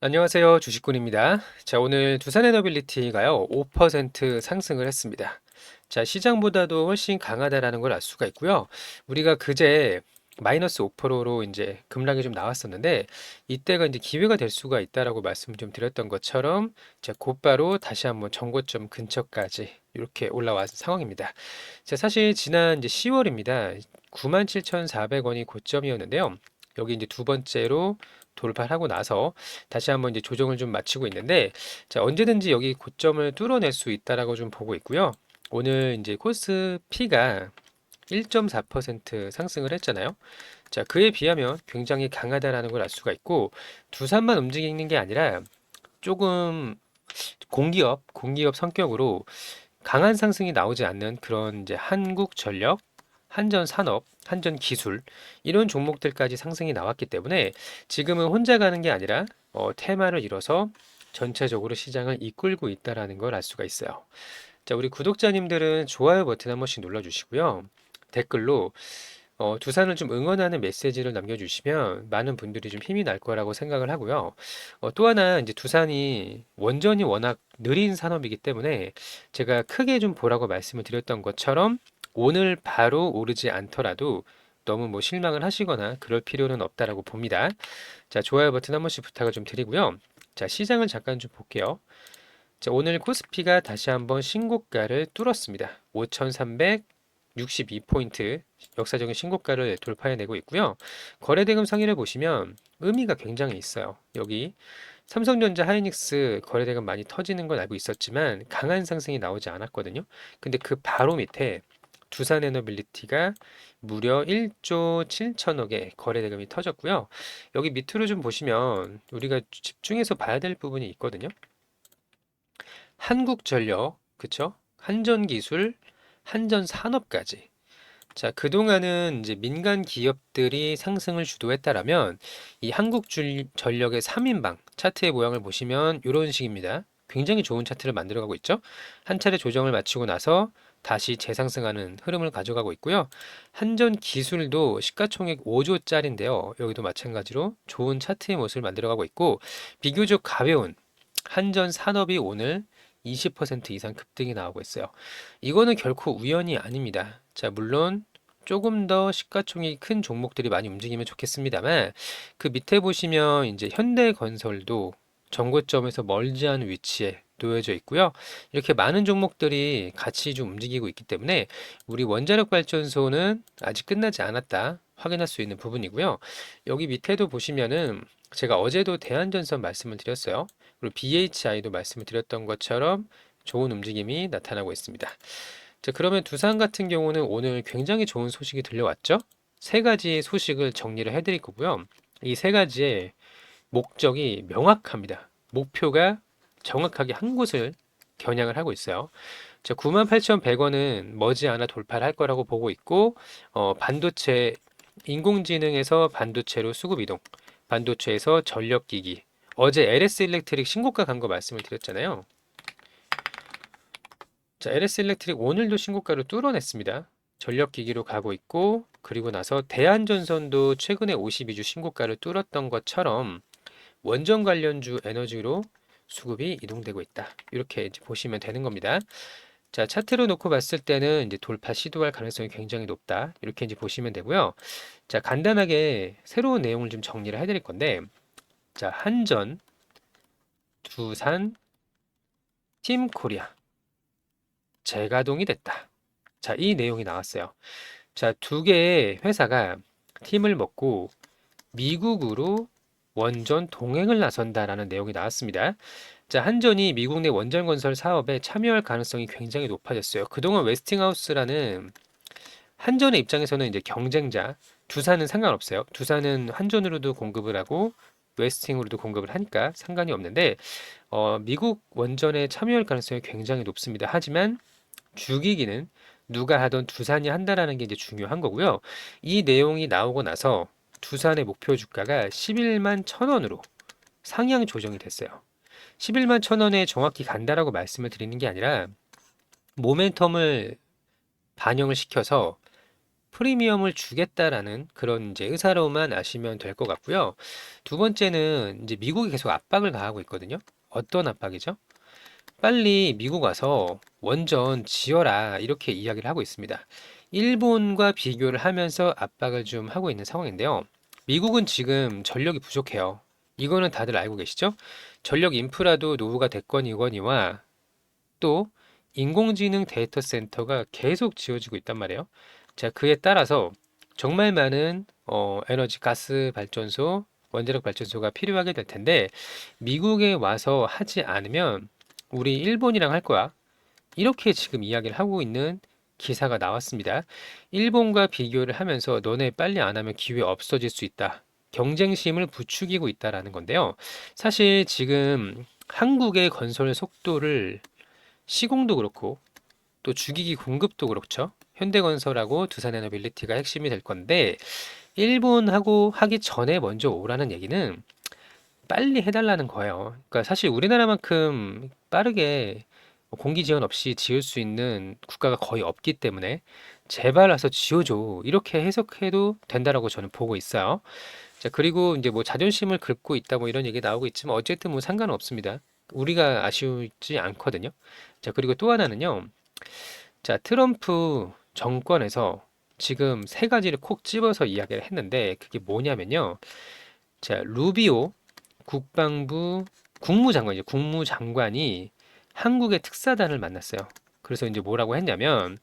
안녕하세요. 주식군입니다. 자, 오늘 두산에너빌리티가요, 5% 상승을 했습니다. 자, 시장보다도 훨씬 강하다라는 걸 알 수가 있고요. 우리가 그제 마이너스 5%로 이제 급락이 좀 나왔었는데, 이때가 이제 기회가 될 수가 있다라고 말씀을 좀 드렸던 것처럼, 자, 곧바로 다시 한번 정고점 근처까지 이렇게 올라온 상황입니다. 자, 사실 지난 이제 10월입니다. 97,400원이 고점이었는데요. 여기 이제 두 번째로 돌파를 하고 나서 다시 한번 이제 조정을 좀 마치고 있는데, 자, 언제든지 여기 고점을 뚫어낼 수 있다라고 좀 보고 있고요. 오늘 이제 코스피가 1.4% 상승을 했잖아요. 자, 그에 비하면 굉장히 강하다라는 걸 알 수가 있고, 두산만 움직이는 게 아니라 조금 공기업 성격으로 강한 상승이 나오지 않는 그런 이제 한국전력, 한전산업, 한전기술 이런 종목들까지 상승이 나왔기 때문에 지금은 혼자 가는 게 아니라 테마를 이뤄서 전체적으로 시장을 이끌고 있다라는 걸 알 수가 있어요. 자, 우리 구독자님들은 좋아요 버튼 한 번씩 눌러주시고요. 댓글로 두산을 좀 응원하는 메시지를 남겨주시면 많은 분들이 좀 힘이 날 거라고 생각을 하고요. 또 하나 이제 두산이 원전이 워낙 느린 산업이기 때문에 제가 크게 좀 보라고 말씀을 드렸던 것처럼 오늘 바로 오르지 않더라도 너무 뭐 실망을 하시거나 그럴 필요는 없다라고 봅니다. 자, 좋아요 버튼 한 번씩 부탁을 좀 드리고요. 자, 시장을 잠깐 좀 볼게요. 자, 오늘 코스피가 다시 한번 신고가를 뚫었습니다. 5,362포인트 역사적인 신고가를 돌파해내고 있고요. 거래대금 상위를 보시면 의미가 굉장히 있어요. 여기 삼성전자, 하이닉스 거래대금 많이 터지는 건 알고 있었지만 강한 상승이 나오지 않았거든요. 근데 그 바로 밑에 두산에너빌리티가 무려 1조 7천억의 거래대금이 터졌고요. 여기 밑으로 좀 보시면 우리가 집중해서 봐야 될 부분이 있거든요. 한국전력, 그쵸? 한전기술, 한전산업까지. 자, 그동안은 이제 민간 기업들이 상승을 주도했다라면 이 한국전력의 3인방 차트의 모양을 보시면 이런 식입니다. 굉장히 좋은 차트를 만들어가고 있죠. 한 차례 조정을 마치고 나서 다시 재상승하는 흐름을 가져가고 있고요. 한전기술도 시가총액 5조짜리인데요. 여기도 마찬가지로 좋은 차트의 모습을 만들어가고 있고 비교적 가벼운 한전산업이 오늘 20% 이상 급등이 나오고 있어요. 이거는 결코 우연이 아닙니다. 자, 물론 조금 더 시가총액이 큰 종목들이 많이 움직이면 좋겠습니다만 그 밑에 보시면 이제 현대건설도 정고점에서 멀지 않은 위치에 놓여져 있고요. 이렇게 많은 종목들이 같이 좀 움직이고 있기 때문에 우리 원자력 발전소는 아직 끝나지 않았다 확인할 수 있는 부분이고요. 여기 밑에도 보시면은 제가 어제도 대한전선 말씀을 드렸어요. 그리고 BHI도 말씀을 드렸던 것처럼 좋은 움직임이 나타나고 있습니다. 자, 그러면 두산 같은 경우는 오늘 굉장히 좋은 소식이 들려왔죠? 세 가지 소식을 정리를 해드릴 거고요. 이 세 가지의 목적이 명확합니다. 목표가 정확하게 한 곳을 겨냥을 하고 있어요. 자, 98,100원은 머지않아 돌파를 할 거라고 보고 있고, 반도체, 인공지능에서 반도체로 수급 이동, 반도체에서 전력기기, 어제 LS 일렉트릭 신고가 간 거 말씀을 드렸잖아요. 자, LS 일렉트릭 오늘도 신고가를 뚫어냈습니다. 전력기기로 가고 있고, 그리고 나서 대한전선도 최근에 52주 신고가를 뚫었던 것처럼 원전 관련주 에너지로 수급이 이동되고 있다. 이렇게 이제 보시면 되는 겁니다. 자, 차트로 놓고 봤을 때는 이제 돌파 시도할 가능성이 굉장히 높다. 이렇게 이제 보시면 되고요. 자, 간단하게 새로운 내용을 좀 정리를 해드릴 건데, 자, 한전, 두산, 팀코리아 재가동이 됐다. 자, 이 내용이 나왔어요. 자, 두 개의 회사가 팀을 먹고 미국으로 원전 동행을 나선다라는 내용이 나왔습니다. 자, 한전이 미국 내 원전 건설 사업에 참여할 가능성이 굉장히 높아졌어요. 그동안 웨스팅하우스라는 한전의 입장에서는 이제 경쟁자, 두산은 상관없어요. 두산은 한전으로도 공급을 하고 웨스팅으로도 공급을 하니까 상관이 없는데 미국 원전에 참여할 가능성이 굉장히 높습니다. 하지만 죽이기는 누가 하던 두산이 한다라는 게 이제 중요한 거고요. 이 내용이 나오고 나서 두산의 목표 주가가 11만 1,000원으로 상향 조정이 됐어요. 11만 1,000원에 정확히 간다라고 말씀을 드리는 게 아니라 모멘텀을 반영을 시켜서 프리미엄을 주겠다라는 그런 이제 의사로만 아시면 될 것 같고요. 두 번째는 이제 미국이 계속 압박을 가하고 있거든요. 어떤 압박이죠? 빨리 미국 와서 원전 지어라 이렇게 이야기를 하고 있습니다. 일본과 비교를 하면서 압박을 좀 하고 있는 상황인데요. 미국은 지금 전력이 부족해요. 이거는 다들 알고 계시죠? 전력 인프라도 노후가 됐거니와 또 인공지능 데이터 센터가 계속 지어지고 있단 말이에요. 자, 그에 따라서 정말 많은 에너지 가스 발전소, 원자력 발전소가 필요하게 될 텐데 미국에 와서 하지 않으면 우리 일본이랑 할 거야. 이렇게 지금 이야기를 하고 있는 기사가 나왔습니다. 일본과 비교를 하면서 너네 빨리 안 하면 기회 없어질 수 있다. 경쟁심을 부추기고 있다라는 건데요. 사실 지금 한국의 건설 속도를 시공도 그렇고 또 주기기 공급도 그렇죠. 현대건설하고 두산에너빌리티가 핵심이 될 건데 일본하고 하기 전에 먼저 오라는 얘기는 빨리 해달라는 거예요. 그러니까 사실 우리나라만큼 빠르게 공기 지원 없이 지을 수 있는 국가가 거의 없기 때문에 제발 와서 지어줘. 이렇게 해석해도 된다라고 저는 보고 있어요. 자, 그리고 이제 뭐 자존심을 긁고 있다 뭐 이런 얘기 나오고 있지만 어쨌든 뭐 상관은 없습니다. 우리가 아쉬우지 않거든요. 자, 그리고 또 하나는요. 자, 트럼프 정권에서 지금 세 가지를 콕 집어서 이야기를 했는데 그게 뭐냐면요. 자, 루비오 국방부 국무장관이죠. 국무장관이 한국의 특사단을 만났어요. 그래서 이제 뭐라고 했냐면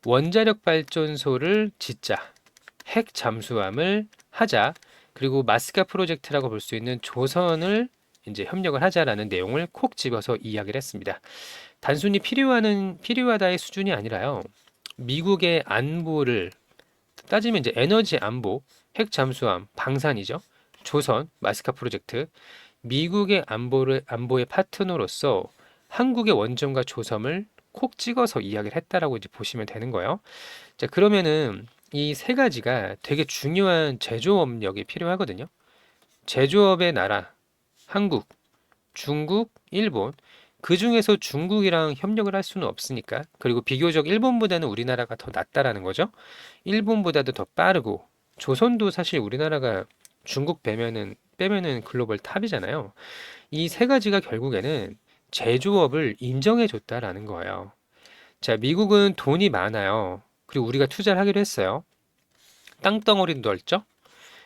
원자력 발전소를 짓자, 핵 잠수함을 하자, 그리고 마스카 프로젝트라고 볼 수 있는 조선을 이제 협력을 하자라는 내용을 콕 집어서 이야기를 했습니다. 단순히 필요하다의 수준이 아니라요. 미국의 안보를 따지면 이제 에너지 안보, 핵 잠수함, 방산이죠. 조선, 마스카 프로젝트, 미국의 안보의 파트너로서 한국의 원전과 조선을 콕 찍어서 이야기를 했다라고 이제 보시면 되는 거예요. 자, 그러면은 이 세 가지가 되게 중요한 제조업력이 필요하거든요. 제조업의 나라, 한국, 중국, 일본. 그 중에서 중국이랑 협력을 할 수는 없으니까. 그리고 비교적 일본보다는 우리나라가 더 낫다라는 거죠. 일본보다도 더 빠르고, 조선도 사실 우리나라가 중국 빼면은 글로벌 탑이잖아요. 이 세 가지가 결국에는 제조업을 인정해 줬다라는 거예요. 자, 미국은 돈이 많아요. 그리고 우리가 투자를 하기로 했어요. 땅덩어리도 넓죠?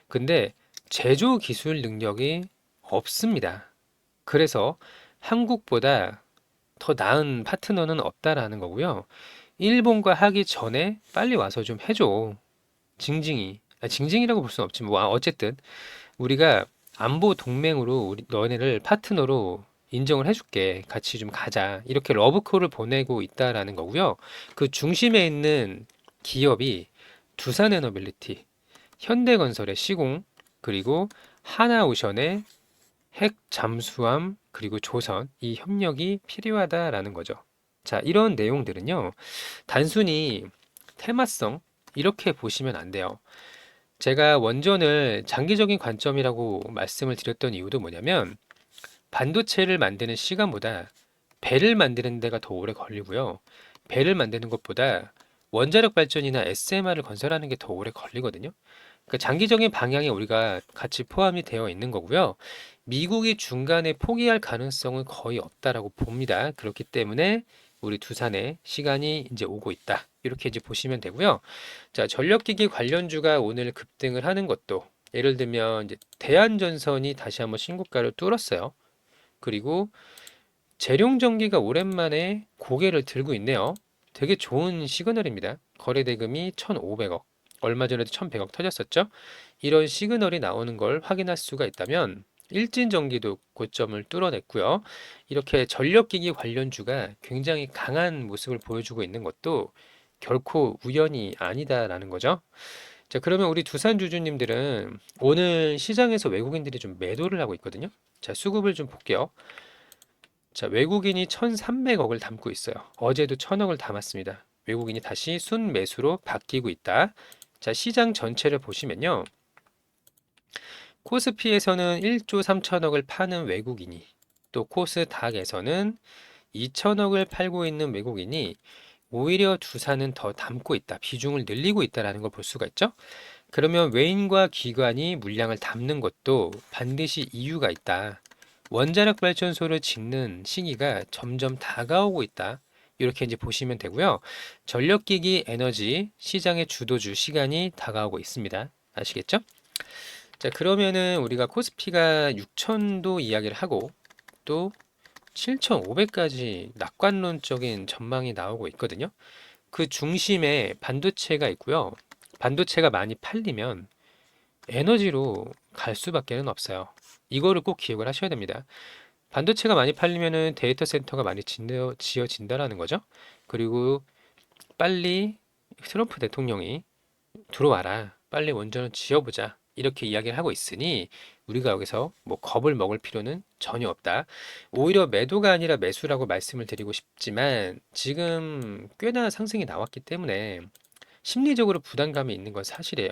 근데 제조 기술 능력이 없습니다. 그래서 한국보다 더 나은 파트너는 없다라는 거고요. 일본과 하기 전에 빨리 와서 좀 해줘. 징징이. 징징이라고 볼 수는 없지만, 뭐, 어쨌든, 우리가 안보 동맹으로 너네를 파트너로 인정을 해줄게. 같이 좀 가자. 이렇게 러브콜을 보내고 있다라는 거고요. 그 중심에 있는 기업이 두산에너빌리티, 현대건설의 시공, 그리고 하나오션의 핵 잠수함, 그리고 조선, 이 협력이 필요하다라는 거죠. 자, 이런 내용들은요, 단순히 테마성, 이렇게 보시면 안 돼요. 제가 원전을 장기적인 관점이라고 말씀을 드렸던 이유도 뭐냐면, 반도체를 만드는 시간보다 배를 만드는 데가 더 오래 걸리고요. 배를 만드는 것보다 원자력 발전이나 SMR을 건설하는 게 더 오래 걸리거든요. 그러니까 장기적인 방향에 우리가 같이 포함이 되어 있는 거고요. 미국이 중간에 포기할 가능성은 거의 없다라고 봅니다. 그렇기 때문에 우리 두산에 시간이 이제 오고 있다. 이렇게 이제 보시면 되고요. 자, 전력기기 관련주가 오늘 급등을 하는 것도 예를 들면 이제 대한전선이 다시 한번 신고가를 뚫었어요. 그리고 재룡전기가 오랜만에 고개를 들고 있네요. 되게 좋은 시그널입니다. 거래 대금이 1,500억. 얼마 전에도 1,100억 터졌었죠. 이런 시그널이 나오는 걸 확인할 수가 있다면 일진전기도 고점을 뚫어냈고요. 이렇게 전력기기 관련주가 굉장히 강한 모습을 보여주고 있는 것도 결코 우연이 아니다라는 거죠. 자, 그러면 우리 두산 주주님들은 오늘 시장에서 외국인들이 좀 매도를 하고 있거든요. 자, 수급을 좀 볼게요. 자, 외국인이 1,300억을 담고 있어요. 어제도 1,000억을 담았습니다. 외국인이 다시 순매수로 바뀌고 있다. 자, 시장 전체를 보시면요. 코스피에서는 1조 3천억을 파는 외국인이, 또 코스닥에서는 2천억을 팔고 있는 외국인이 오히려 두산은 더 담고 있다, 비중을 늘리고 있다라는 걸 볼 수가 있죠. 그러면 외인과 기관이 물량을 담는 것도 반드시 이유가 있다. 원자력 발전소를 짓는 시기가 점점 다가오고 있다. 이렇게 이제 보시면 되고요. 전력기기 에너지 시장의 주도주 시간이 다가오고 있습니다. 아시겠죠? 자, 그러면은 우리가 코스피가 6천도 이야기를 하고 또 7,500까지 낙관론적인 전망이 나오고 있거든요. 그 중심에 반도체가 있고요. 반도체가 많이 팔리면 에너지로 갈 수밖에는 없어요. 이거를 꼭 기억을 하셔야 됩니다. 반도체가 많이 팔리면은 데이터 센터가 많이 지어진다라는 거죠. 그리고 빨리 트럼프 대통령이 들어와라. 빨리 원전을 지어보자. 이렇게 이야기를 하고 있으니 우리가 여기서 뭐 겁을 먹을 필요는 전혀 없다. 오히려 매도가 아니라 매수라고 말씀을 드리고 싶지만 지금 꽤나 상승이 나왔기 때문에 심리적으로 부담감이 있는 건 사실이에요.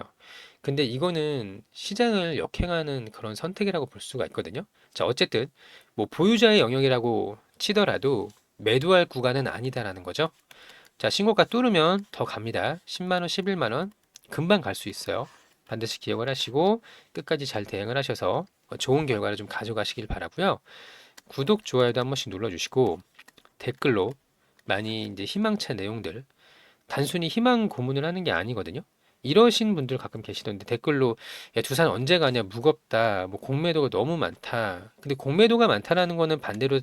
근데 이거는 시장을 역행하는 그런 선택이라고 볼 수가 있거든요. 자, 어쨌든 뭐 보유자의 영역이라고 치더라도 매도할 구간은 아니다라는 거죠. 자, 신고가 뚫으면 더 갑니다. 10만 원, 11만 원 금방 갈 수 있어요. 반드시 기억을 하시고 끝까지 잘 대응을 하셔서 좋은 결과를 좀 가져가시길 바라고요. 구독, 좋아요도 한 번씩 눌러주시고 댓글로 많이 이제 희망찬 내용들, 단순히 희망 고문을 하는 게 아니거든요. 이러신 분들 가끔 계시던데 댓글로 야, 두산 언제 가냐, 무겁다, 뭐 공매도가 너무 많다. 근데 공매도가 많다라는 거는 반대로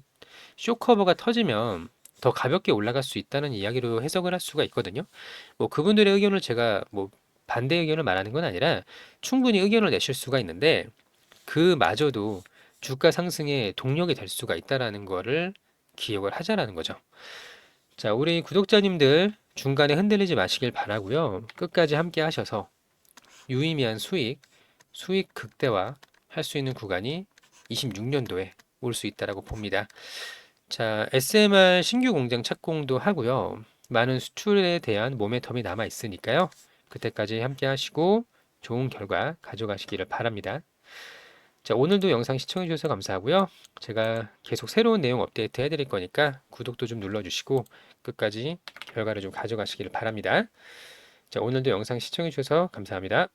쇼커버가 터지면 더 가볍게 올라갈 수 있다는 이야기로 해석을 할 수가 있거든요. 뭐 그분들의 의견을 제가 뭐 반대 의견을 말하는 건 아니라 충분히 의견을 내실 수가 있는데 그마저도 주가 상승의 동력이 될 수가 있다라는 거를 기억을 하자라는 거죠. 자, 우리 구독자님들 중간에 흔들리지 마시길 바라고요. 끝까지 함께 하셔서 유의미한 수익 극대화 할 수 있는 구간이 26년도에 올 수 있다라고 봅니다. 자, SMR 신규 공장 착공도 하고요. 많은 수출에 대한 모멘텀이 남아 있으니까요. 그때까지 함께 하시고 좋은 결과 가져가시기를 바랍니다. 자, 오늘도 영상 시청해 주셔서 감사하고요. 제가 계속 새로운 내용 업데이트 해드릴 거니까 구독도 좀 눌러주시고 끝까지 결과를 좀 가져가시기를 바랍니다. 자, 오늘도 영상 시청해 주셔서 감사합니다.